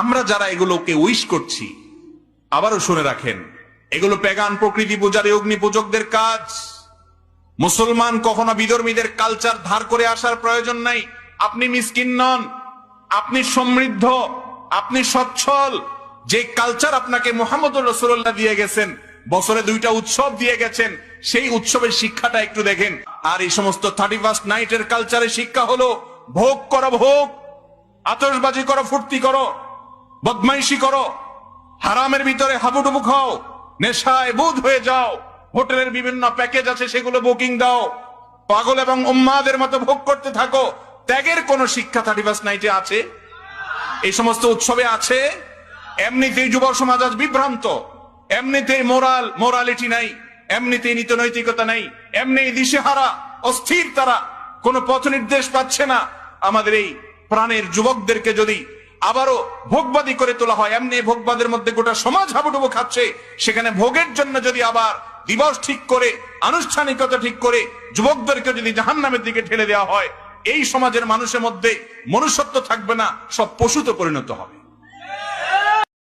আমরা যারা এগুলোকে উইশ করছি, আবারও শুনে রাখেন, এগুলো পেগান প্রকৃতি পূজারী অগ্নি পূজকদের কাজ। মুসলমান কখনো বিধর্মীদের কালচার ধার করে আসার প্রয়োজন নাই। আপনি মিসকিন নন, আপনি সমৃদ্ধ, আপনি সচ্ছল। যে কালচার আপনাকে মুহাম্মদুর রাসূলুল্লাহ দিয়ে গেছেন, বছরে 2টা উৎসব দিয়ে গেছেন, সেই উৎসবের শিক্ষাটা একটু দেখেন। আর এই সমস্ত 31st নাইটের কালচারের শিক্ষা হলো ভোগ করো, ভোগ, আতশবাজি করো, ফুর্তি করো, বদমাইশি করো, হারামের ভিতরে হাবুডুবু খাও, নেশায় বুধ হয়ে যাও, হোটেলের বিভিন্ন প্যাকেজ আছে সেগুলো বুকিং দাও, পাগল এবং উম্মাদের মতো ভোগ করতে থাকো। ত্যাগের কোন শিক্ষা 31st নাইটে আছে? এই সমস্ত উৎসবে আছে? এমনিতেই যুব সমাজ আজ বিভ্রান্ত, এমনিতেই মোরালিটি নাই, এমনিতেই নীতি নৈতিকতা নাই, এমনি দিশেহারা, অস্থির, তারা কোন পথ নির্দেশ পাচ্ছে না। আমাদের এই প্রাণের যুবকদেরকে যদি আবারও ভোগবাদী করে তোলা হয়, এমনি ভোগবাদের মধ্যে গোটা সমাজ হাবুডুবু খাচ্ছে, সেখানে ভোগের জন্য যদি আবার দিবস ঠিক করে, আনুষ্ঠানিকতা ঠিক করে যুবকদেরকে যদি জাহান্নামের দিকে ঠেলে দেওয়া হয়, এই সমাজের মানুষের মধ্যে মনুষ্যত্ব থাকবে না, সব পশুতে পরিণত হবে।